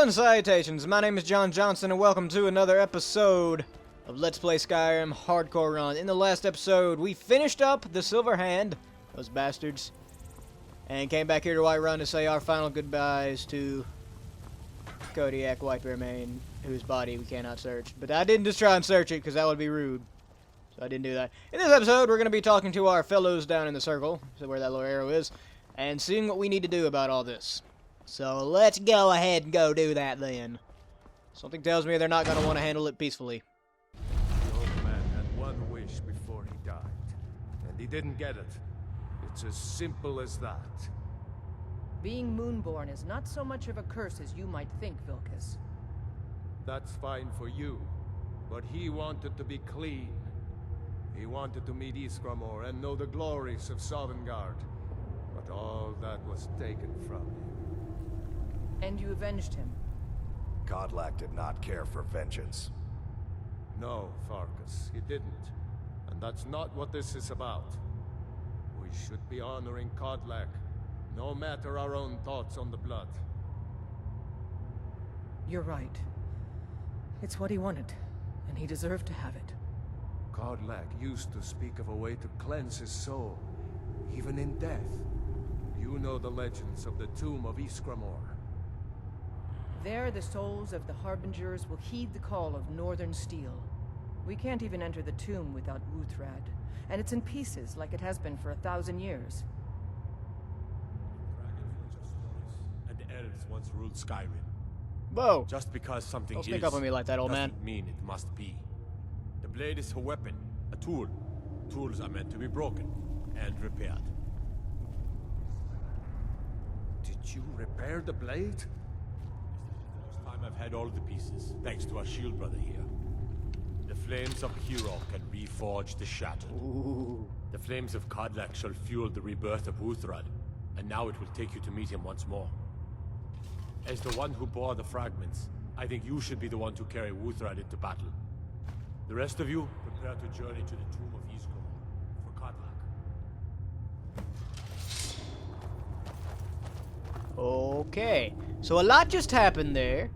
Hello and salutations, my name is John Johnson and welcome to another episode of Let's Play Skyrim Hardcore Run. In the last episode, we finished up the Silver Hand, those bastards, and came back here to WhiteRun to say our final goodbyes to Kodiac Whitebearmane, whose body we cannot search. But I didn't just try and search it, because that would be rude. So I didn't do that. In this episode, we're going to be talking to our fellows down in the circle, so where that little arrow is, and seeing what we need to do about all this. So let's go ahead and go do that then. Something tells me they're not going to want to handle it peacefully. The old man had one wish before he died, and he didn't get it. It's as simple as that. Being Moonborn is not so much of a curse as you might think, Vilkas. That's fine for you, but he wanted to be clean. He wanted to meet Ysgrammor and know the glories of Sovngarde, but all that was taken from him. And you avenged him. Kodlak did not care for vengeance. No, Farkas, he didn't. And that's not what this is about. We should be honoring Kodlak, no matter our own thoughts on the blood. You're right. It's what he wanted, and he deserved to have it. Kodlak used to speak of a way to cleanse his soul, even in death. You know the legends of the tomb of Ysgrammor. There, the souls of the Harbingers will heed the call of Northern Steel. We can't even enter the tomb without Wuthrad, and it's in pieces like it has been for 1,000 years. Dragons are just stories, and the elves once ruled Skyrim. Whoa! Just because something Don't is sneak up on me like that, old man. doesn't mean it must be. The blade is a weapon, a tool. Tools are meant to be broken and repaired. Did you repair the blade? First time I've had all the pieces, thanks to our shield brother here. The flames of Hero can reforge the shattered. Ooh. The flames of Kodlak shall fuel the rebirth of Wuthrad, and now it will take you to meet him once more. As the one who bore the fragments, I think you should be the one to carry Wuthrad into battle. The rest of you, prepare to journey to the tomb of Ysgrammor for Kodlak. Okay, so a lot just happened there.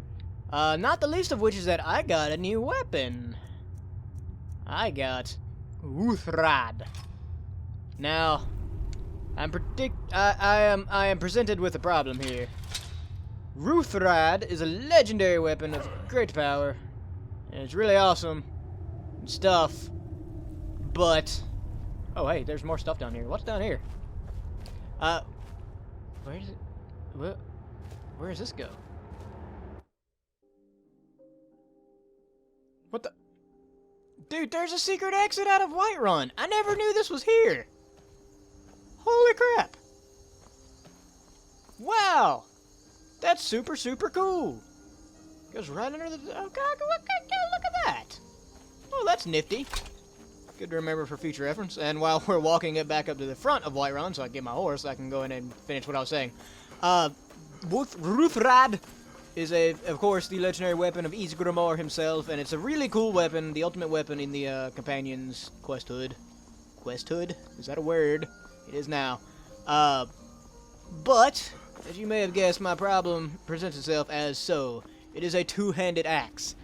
Not the least of which is that I got a new weapon. I got Wuthrad. Now, I am presented with a problem here. Wuthrad is a legendary weapon of great power, and it's really awesome and stuff. But oh hey, there's more stuff down here. What's down here? Where is it? Where does this go? What the? Dude, there's a secret exit out of WhiteRun. I never knew this was here. Holy crap. Wow. That's super, super cool. Goes right under the... Oh, God, look at that. Oh, that's nifty. Good to remember for future reference. And while we're walking it back up to the front of WhiteRun, so I can get my horse, I can go in and finish what I was saying. Wuthrad is, of course, the legendary weapon of Ysgrammor himself, and it's a really cool weapon, the ultimate weapon in the Companion's questhood. Questhood? Is that a word? It is now. But, as you may have guessed, my problem presents itself as so. It is a two-handed axe.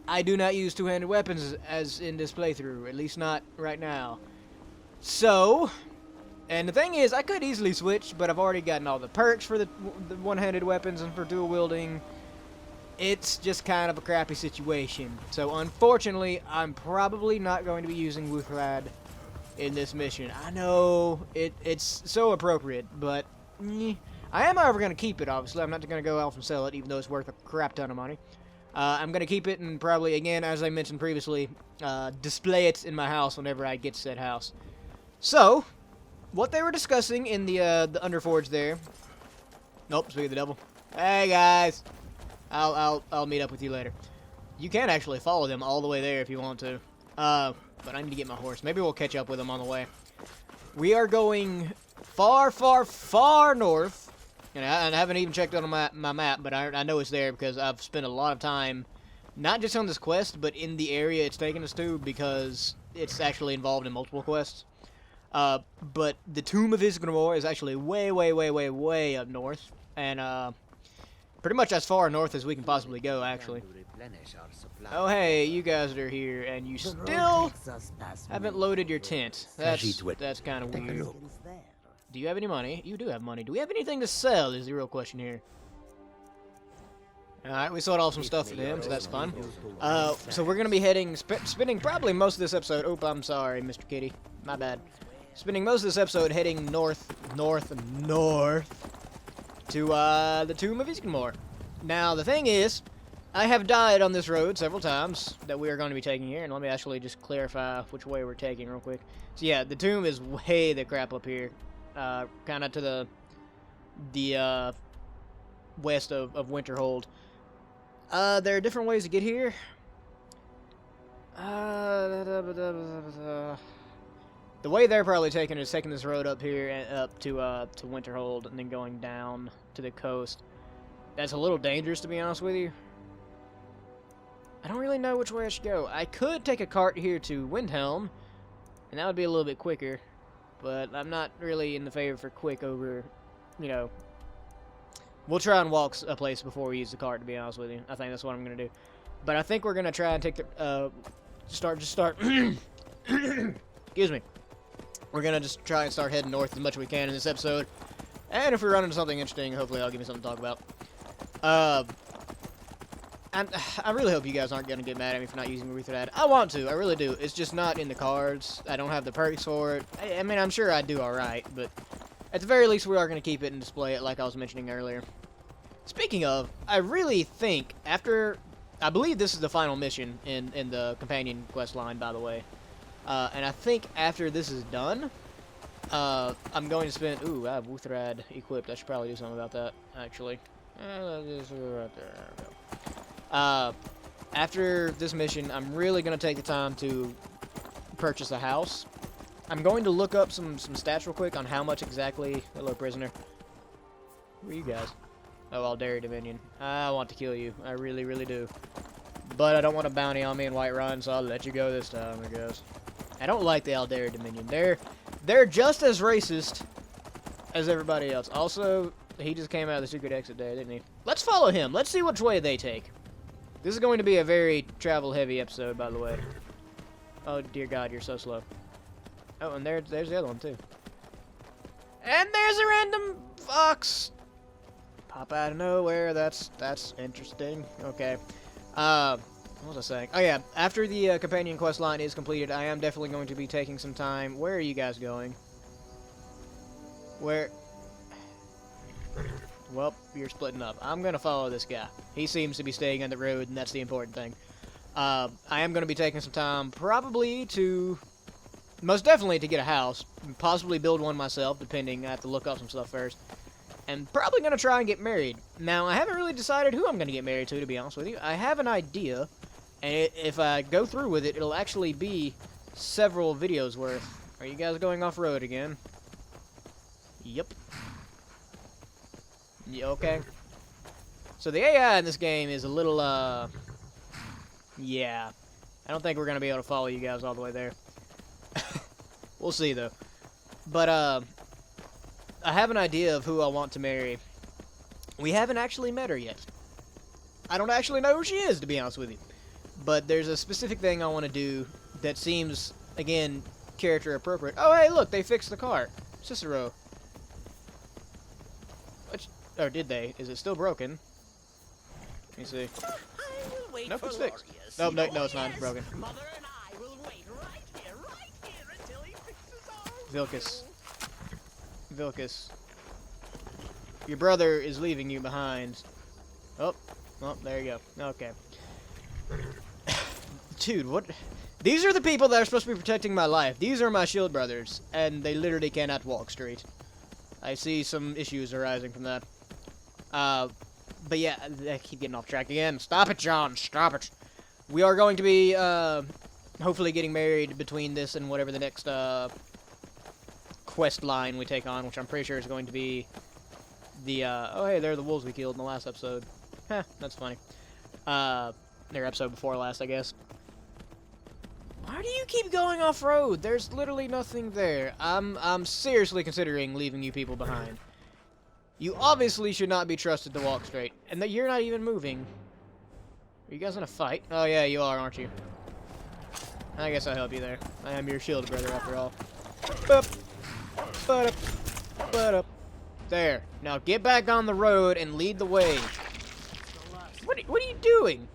I do not use two-handed weapons as in this playthrough, at least not right now. So... And the thing is, I could easily switch, but I've already gotten all the perks for the one-handed weapons and for dual wielding. It's just kind of a crappy situation. So unfortunately, I'm probably not going to be using Wuthrad in this mission. I know it's so appropriate, but I am, however, going to keep it, obviously. I'm not going to go off and sell it, even though it's worth a crap ton of money. I'm going to keep it and probably, again, as I mentioned previously, display it in my house whenever I get to said house. So... what they were discussing in the Underforge there. Nope, speaking of the devil. Hey guys, I'll meet up with you later. You can actually follow them all the way there if you want to. But I need to get my horse. Maybe we'll catch up with them on the way. We are going far, far, far north. And I haven't even checked on my map, but I know it's there because I've spent a lot of time, not just on this quest, but in the area it's taking us to, because it's actually involved in multiple quests. But the Tomb of Ysgrammor is actually way, way, way, way, way up north. And Pretty much as far north as we can possibly go, actually. Oh, hey, you guys that are here, and you still haven't loaded your tent. That's kind of weird. Do you have any money? You do have money. Do we have anything to sell is the real question here. Alright, we sold off some stuff for them, so that's fun. So we're going to be heading, spending probably most of this episode, oh, I'm sorry, Mr. Kitty, my bad. Spending most of this episode heading north to the Tomb of Ysgrammor. Now, the thing is, I have died on this road several times that we are going to be taking here, and let me actually just clarify which way we're taking real quick. So yeah, the tomb is way the crap up here, kind of to the west of Winterhold. There are different ways to get here. The way they're probably taking is taking this road up here and up to Winterhold and then going down to the coast. That's a little dangerous, to be honest with you. I don't really know which way I should go. I could take a cart here to Windhelm, and that would be a little bit quicker. But I'm not really in the favor for quick over, you know. We'll try and walk a place before we use the cart, to be honest with you. I think that's what I'm going to do. But I think we're going to try and take the, start, excuse me. We're going to just try and start heading north as much as we can in this episode. And if we run into something interesting, hopefully I'll give you something to talk about. I really hope you guys aren't going to get mad at me for not using Ruthrad. I want to, I really do. It's just not in the cards. I don't have the perks for it. I mean, I'm sure I do alright, but at the very least we are going to keep it and display it like I was mentioning earlier. Speaking of, I really think after... I believe this is the final mission in the companion quest line, by the way. And I think after this is done, I'm going to spend... Ooh, I have Wuthrad equipped. I should probably do something about that, actually. Right there we go. After this mission, I'm really going to take the time to purchase a house. I'm going to look up some stats real quick on how much exactly... Hello, prisoner. Who are you guys? Oh, Aldari Dominion. I want to kill you. I really, really do. But I don't want a bounty on me in Whiterun, so I'll let you go this time, I guess. I don't like the Aldari Dominion. They're just as racist as everybody else. Also, he just came out of the secret exit there, didn't he? Let's follow him. Let's see which way they take. This is going to be a very travel-heavy episode, by the way. Oh, dear God, you're so slow. Oh, and there's the other one, too. And there's a random fox! Pop out of nowhere. That's interesting. Okay. What was I saying? Oh, yeah. After the companion quest line is completed, I am definitely going to be taking some time. Where are you guys going? Where... Well, you're splitting up. I'm going to follow this guy. He seems to be staying on the road, and that's the important thing. I am going to be taking some time, probably to... Most definitely to get a house. Possibly build one myself, depending. I have to look up some stuff first. And probably going to try and get married. Now, I haven't really decided who I'm going to get married to be honest with you. I have an idea, and if I go through with it, it'll actually be several videos worth. Are you guys going off-road again? Yep. Yeah, okay. So the AI in this game is a little, yeah. I don't think we're going to be able to follow you guys all the way there. We'll see, though. But, I have an idea of who I want to marry. We haven't actually met her yet. I don't actually know who she is, to be honest with you. But there's a specific thing I want to do that seems, again, character appropriate. Oh, hey, look, they fixed the car. Cicero. Or did they? Is it still broken? Let me see. Nope, it's fixed. No, it's not. It's broken. Vilkas. Your brother is leaving you behind. Oh, there you go. Okay. Dude, what? These are the people that are supposed to be protecting my life. These are my shield brothers, and they literally cannot walk straight. I see some issues arising from that. But yeah, I keep getting off track again. Stop it, John. Stop it. We are going to be, hopefully getting married between this and whatever the next, quest line we take on, which I'm pretty sure is going to be the, oh hey, they're the wolves we killed in the last episode. Heh, that's funny. Their episode before last, I guess. Why do you keep going off-road? There's literally nothing there. I'm seriously considering leaving you people behind. You obviously should not be trusted to walk straight. And that you're not even moving. Are you guys in a fight? Oh yeah, you are, aren't you? I guess I'll help you there. I am your shield brother after all. Boop. Ba-dup. Ba-dup. There. Now get back on the road and lead the way. What are you doing?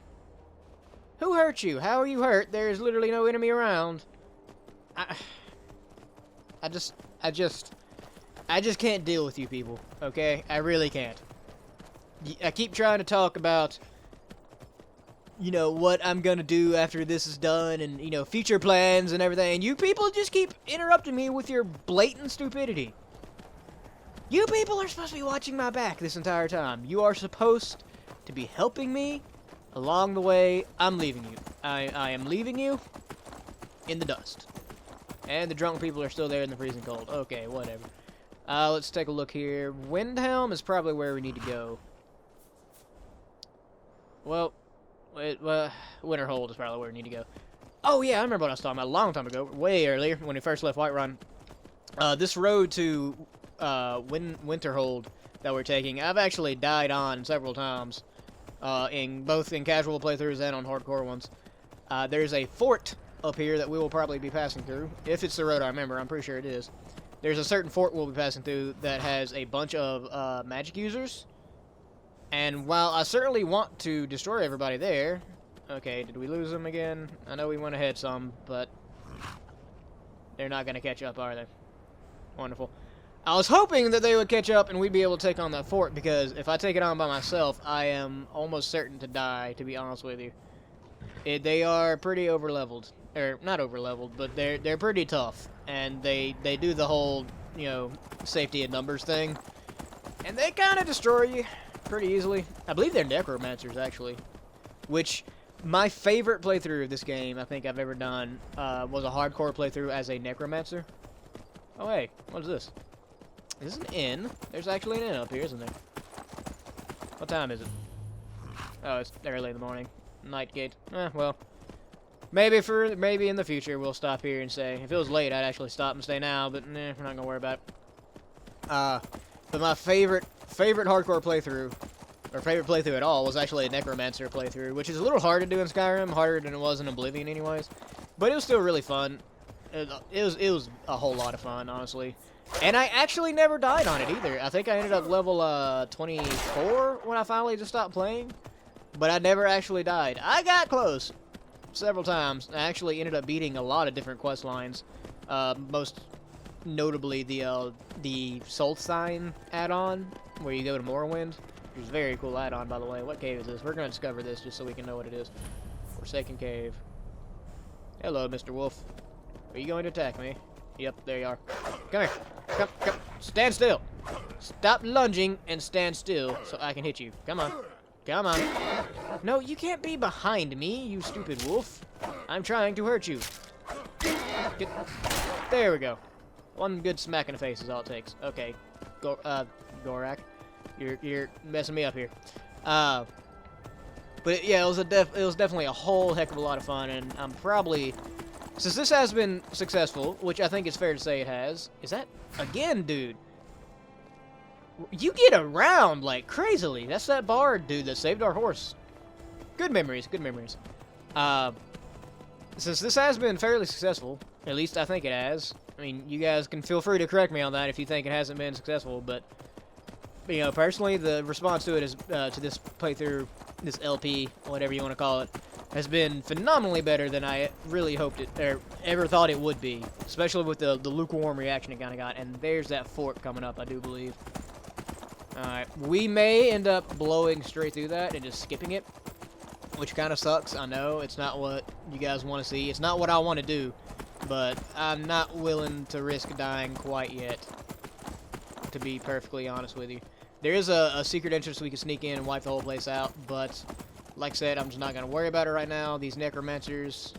Who hurt you? How are you hurt? There's literally no enemy around. I just can't deal with you people, okay? I really can't. I keep trying to talk about, you know, what I'm gonna do after this is done and, you know, future plans and everything, and you people just keep interrupting me with your blatant stupidity. You people are supposed to be watching my back this entire time. You are supposed to be helping me along the way. I'm leaving you. I am leaving you in the dust. And the drunk people are still there in the freezing cold. Okay, whatever. Let's take a look here. Windhelm is probably where we need to go. Well, Winterhold is probably where we need to go. Oh yeah, I remember what I was talking about a long time ago, way earlier, when we first left Whiterun. This road to Winterhold that we're taking, I've actually died on several times, both in casual playthroughs and on hardcore ones. There's a fort up here that we will probably be passing through, if it's the road I remember. I'm pretty sure it is. There's a certain fort we'll be passing through that has a bunch of magic users. And while I certainly want to destroy everybody there... Okay, did we lose them again? I know we went ahead some, but... they're not going to catch up, are they? Wonderful. I was hoping that they would catch up and we'd be able to take on that fort, because if I take it on by myself, I am almost certain to die, to be honest with you. They are pretty overleveled. Or, not overleveled, but they're pretty tough. And they do the whole, you know, safety in numbers thing. And they kind of destroy you pretty easily. I believe they're necromancers, actually. Which, my favorite playthrough of this game I think I've ever done was a hardcore playthrough as a necromancer. Oh, hey, what is this? Is this an inn? There's actually an inn up here, isn't there? What time is it? Oh, it's early in the morning. Night gate. Well. Maybe in the future we'll stop here and say, if it was late, I'd actually stop and stay now, but we're not gonna worry about it. But my favorite hardcore playthrough, or favorite playthrough at all, was actually a necromancer playthrough, which is a little hard to do in Skyrim, harder than it was in Oblivion anyways. But it was still really fun. It was a whole lot of fun, honestly. And I actually never died on it either. I think I ended up level 24 when I finally just stopped playing. But I never actually died. I got close several times. I actually ended up beating a lot of different quest lines. Most notably the Solstheim add-on, where you go to Morrowind. Which is a very cool add-on, by the way. What cave is this? We're going to discover this just so we can know what it is. Forsaken Cave. Hello, Mr. Wolf. Are you going to attack me? Yep, there you are. Come here. Come. Stand still. Stop lunging and stand still so I can hit you. Come on. Come on. No, you can't be behind me, you stupid wolf. I'm trying to hurt you. There we go. One good smack in the face is all it takes. Okay. Gorak. You're messing me up here. But yeah, it was definitely a whole heck of a lot of fun, and I'm probably, since this has been successful, which I think it's fair to say it has. Is that again, dude? You get around like crazily. That's that bard dude that saved our horse. Good memories, good memories. Since this has been fairly successful, at least I think it has. I mean, you guys can feel free to correct me on that if you think it hasn't been successful, but you know, personally, the response to it is to this playthrough, this LP, whatever you want to call it, has been phenomenally better than I really hoped it, or ever thought it would be. Especially with the lukewarm reaction it kind of got. And there's that fort coming up, I do believe. Alright, we may end up blowing straight through that and just skipping it, which kind of sucks. I know it's not what you guys want to see. It's not what I want to do, but I'm not willing to risk dying quite yet, to be perfectly honest with you. There is a secret entrance we can sneak in and wipe the whole place out, but like I said, I'm just not going to worry about it right now. These necromancers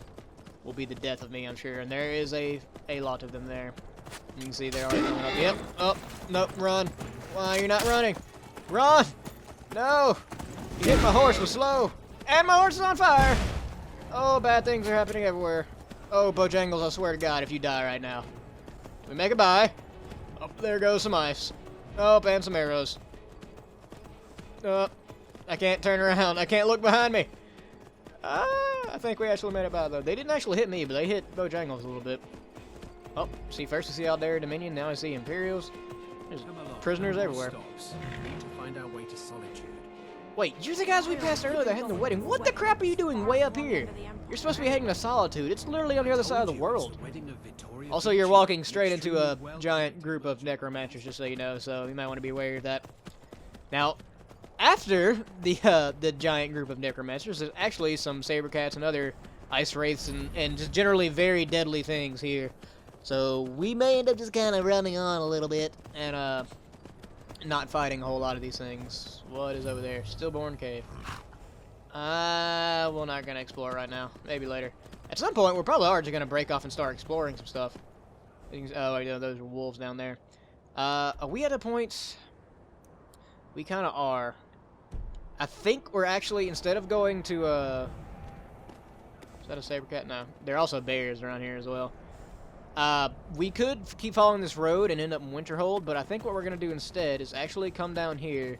will be the death of me, I'm sure, and there is a lot of them there. You can see they're already coming up. Yep. Oh, nope, run. Why, you're not running. Run! No! You hit my horse with slow. And my horse is on fire! Oh, bad things are happening everywhere. Oh, Bojangles, I swear to God, if you die right now. We make it by. Oh, there goes some ice. Oh, and some arrows. I can't turn around. I can't look behind me. I think we actually made it by, though. They didn't actually hit me, but they hit Bojangles a little bit. Oh, see, first I see Aldera Dominion, now I see Imperials. There's prisoners everywhere. Need to find our way to Solitude. Wait, you're the guys we passed earlier that had the wedding. What the crap are you doing way up here? You're supposed to be heading to Solitude. It's literally on the other side of the world. Also, you're walking straight into a giant group of necromancers, just so you know, so you might want to be aware of that. Now, after the giant group of necromancers, there's actually some saber cats and other ice wraiths and just generally very deadly things here. So we may end up just kind of running on a little bit and not fighting a whole lot of these things. What is over there? Stillborn Cave. We're not gonna explore right now. Maybe later. At some point, we're probably already gonna break off and start exploring some stuff. Oh, yeah, those are wolves down there. Are we at a point? We kind of are. I think we're actually, instead of going to is that a saber cat? No. There are also bears around here as well. We could keep following this road and end up in Winterhold, but I think what we're going to do instead is actually come down here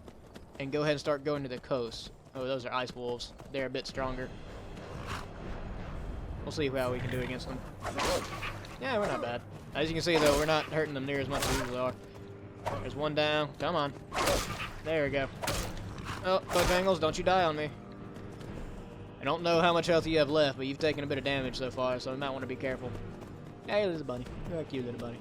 and go ahead and start going to the coast. Oh, those are ice wolves. They're a bit stronger. We'll see how we can do against them. Yeah, we're not bad. As you can see, though, we're not hurting them near as much as we usually are. There's one down. Come on. There we go. Oh, Bojangles, don't you die on me. I don't know how much health you have left, but you've taken a bit of damage so far, so you might want to be careful. Hey, there's a bunny. You're a cute little bunny.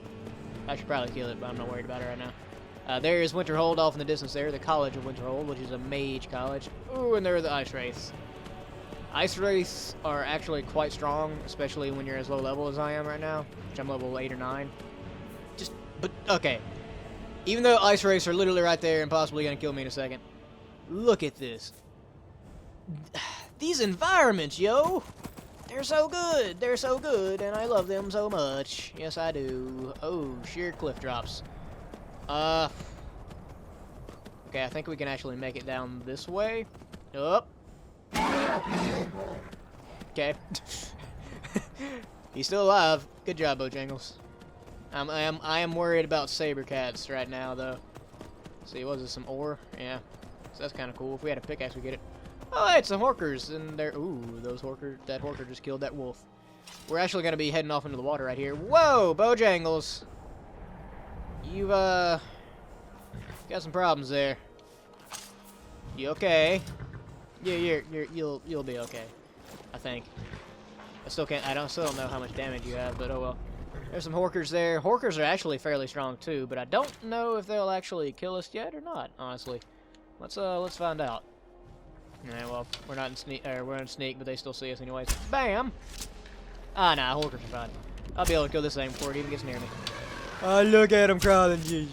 I should probably kill it, but I'm not worried about it right now. There is Winterhold off in the distance there, the College of Winterhold, which is a mage college. Ooh, and there are the ice wraiths. Ice wraiths are actually quite strong, especially when you're as low level as I am right now, which I'm level 8 or 9. But, okay. Even though ice wraiths are literally right there and possibly going to kill me in a second, look at this. These environments, yo! They're so good! They're so good, and I love them so much. Yes, I do. Oh, sheer cliff drops. Okay, I think we can actually make it down this way. Up. Okay. He's still alive. Good job, Bojangles. I am worried about saber cats right now, though. Let's see, was it some ore? Yeah. So that's kind of cool. If we had a pickaxe, we get it. Oh, hey, it's some horkers, and they're those horkers. That horker just killed that wolf. We're actually gonna be heading off into the water right here. Whoa, Bojangles! You've got some problems there. You okay? Yeah, you'll be okay. I think. I still don't know how much damage you have, but oh well. There's some horkers there. Horkers are actually fairly strong too, but I don't know if they'll actually kill us yet or not. Honestly, let's find out. Yeah, well, we're not in sneak. We're in sneak, but they still see us anyways. Bam! Ah, nah, horkers are fine. I'll be able to kill this thing before it even gets near me. Oh, look at him crawling, jeez.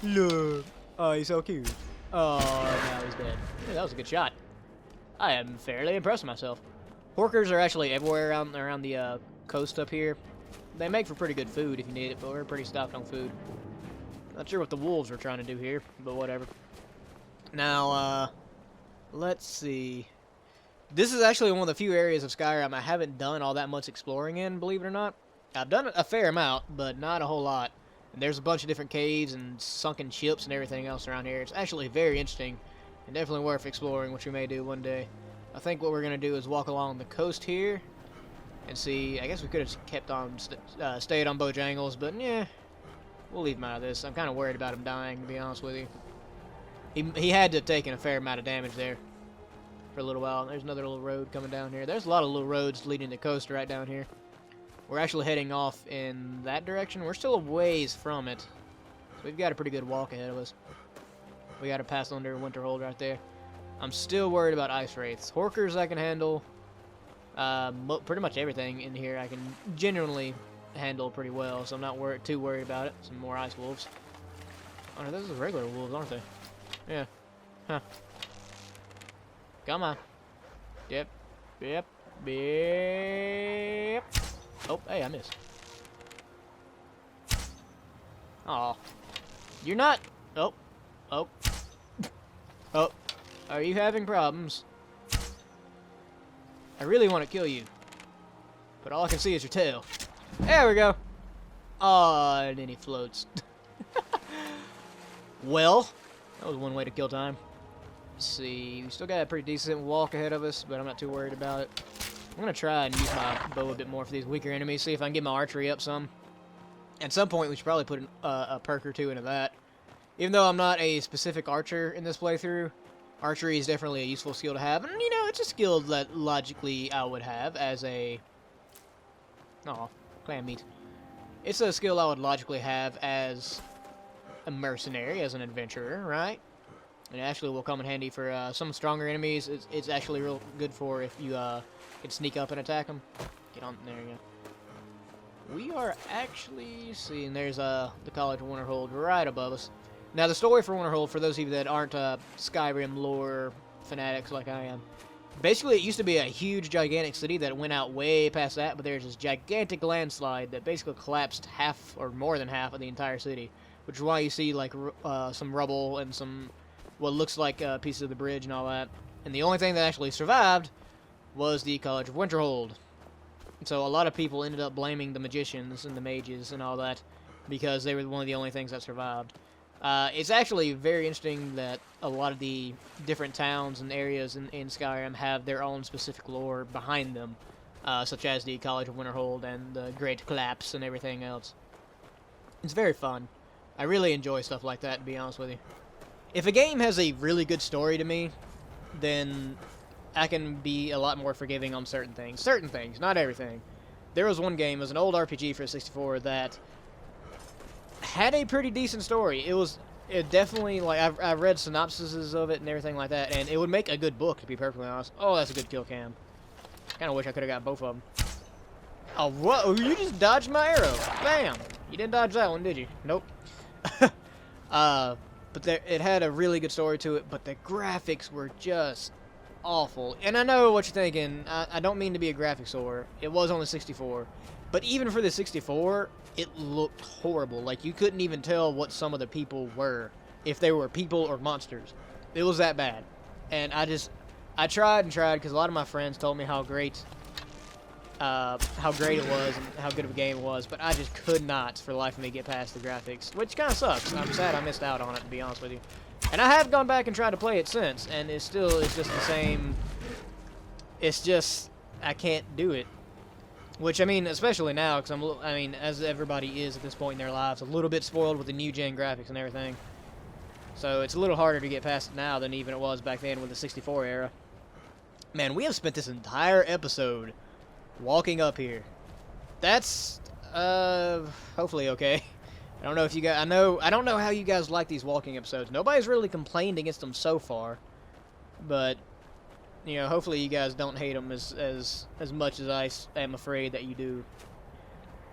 Look. Oh, he's so cute. Oh, now he's dead. Yeah, that was a good shot. I am fairly impressed with myself. Horkers are actually everywhere around the coast up here. They make for pretty good food if you need it, but we're pretty stocked on food. Not sure what the wolves are trying to do here, but whatever. Now, let's see. This is actually one of the few areas of Skyrim I haven't done all that much exploring in, believe it or not. I've done a fair amount, but not a whole lot. And there's a bunch of different caves and sunken ships and everything else around here. It's actually very interesting and definitely worth exploring, which we may do one day. I think what we're going to do is walk along the coast here and see. I guess we could have kept on, stayed on Bojangles, but yeah, we'll leave him out of this. I'm kind of worried about him dying, to be honest with you. He had to have taken a fair amount of damage there for a little while. There's another little road coming down here. There's a lot of little roads leading to the coast right down here. We're actually heading off in that direction. We're still a ways from it, so we've got a pretty good walk ahead of us. We got to pass under Winterhold right there. I'm still worried about ice wraiths. Horkers I can handle. Pretty much everything in here I can genuinely handle pretty well, so I'm not too worried about it. Some more ice wolves. Oh no, those are regular wolves, aren't they? Yeah. Huh. Come on. Yep. Yep. Yep. Oh, hey, I missed. Aw. You're not... Oh. Oh. Oh. Are you having problems? I really want to kill you. But all I can see is your tail. There we go. Oh, and then he floats. Well, that was one way to kill time. Let's see. We still got a pretty decent walk ahead of us, but I'm not too worried about it. I'm going to try and use my bow a bit more for these weaker enemies, see if I can get my archery up some. At some point, we should probably put a perk or two into that. Even though I'm not a specific archer in this playthrough, archery is definitely a useful skill to have. And, you know, it's a skill that logically I would have as a... Oh, clam meat. It's a skill I would logically have as a mercenary, as an adventurer, right? It actually will come in handy for some stronger enemies. It's actually real good for if you can sneak up and attack them. Get on, there you go. We are actually seeing there's the College of Winterhold right above us. Now the story for Winterhold, for those of you that aren't Skyrim lore fanatics like I am, basically it used to be a huge, gigantic city that went out way past that, but there's this gigantic landslide that basically collapsed half or more than half of the entire city, which is why you see like some rubble and some what looks like pieces of the bridge and all that. And the only thing that actually survived was the College of Winterhold. And so a lot of people ended up blaming the magicians and the mages and all that because they were one of the only things that survived. It's actually very interesting that a lot of the different towns and areas in Skyrim have their own specific lore behind them, such as the College of Winterhold and the Great Collapse and everything else. It's very fun. I really enjoy stuff like that, to be honest with you. If a game has a really good story to me, then I can be a lot more forgiving on certain things. Certain things, not everything. There was one game, it was an old RPG for 64 that had a pretty decent story. It definitely, like, I've read synopsises of it and everything like that, and it would make a good book, to be perfectly honest. Oh, that's a good kill cam. Kind of wish I could have got both of them. Oh, whoa, you just dodged my arrow. Bam! You didn't dodge that one, did you? Nope. But it had a really good story to it, but the graphics were just awful. And I know what you're thinking. I don't mean to be a graphics whore. It was on the 64. But even for the 64, it looked horrible. Like, you couldn't even tell what some of the people were, if they were people or monsters. It was that bad. And I tried and tried, because a lot of my friends told me how great it was and how good of a game it was, but I just could not, for the life of me, get past the graphics, which kind of sucks. I'm sad I missed out on it, to be honest with you. And I have gone back and tried to play it since, and it's just the same. It's just, I can't do it. Which, I mean, especially now, because as everybody is at this point in their lives, a little bit spoiled with the new gen graphics and everything. So it's a little harder to get past it now than even it was back then with the 64 era. Man, we have spent this entire episode walking up here. That's hopefully okay. I don't know if you guys, I don't know how you guys like these walking episodes. Nobody's really complained against them so far, but you know, hopefully you guys don't hate them as much as I am afraid that you do.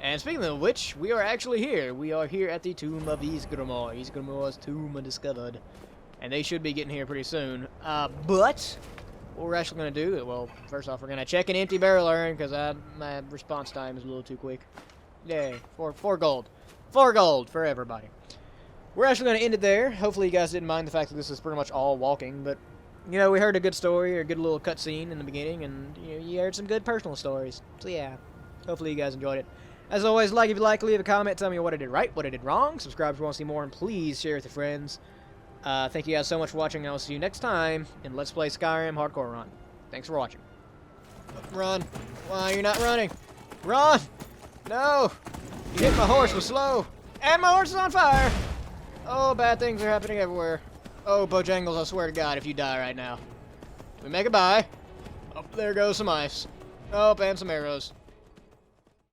And speaking of which, we are actually here. We are here at the tomb of Ysgrammor. Ysgramor's tomb undiscovered, and they should be getting here pretty soon. But what we're actually going to do, well, first off, we're going to check an empty barrel urn, because my response time is a little too quick. Yay, 4 gold. 4 gold for everybody. We're actually going to end it there. Hopefully you guys didn't mind the fact that this is pretty much all walking, but, you know, we heard a good story, or a good little cutscene in the beginning, and, you know, you heard some good personal stories. So, yeah, hopefully you guys enjoyed it. As always, like if you like, leave a comment, tell me what I did right, what I did wrong, subscribe if you want to see more, and please share with your friends. Thank you guys so much for watching, and I'll see you next time in Let's Play Skyrim Hardcore Run. Thanks for watching. Run. Why you're not running? Run! No! You hit my horse with slow. And my horse is on fire! Oh, bad things are happening everywhere. Oh, Bojangles, I swear to God, if you die right now. We make a buy. Oh, there goes some ice. Oh, and some arrows.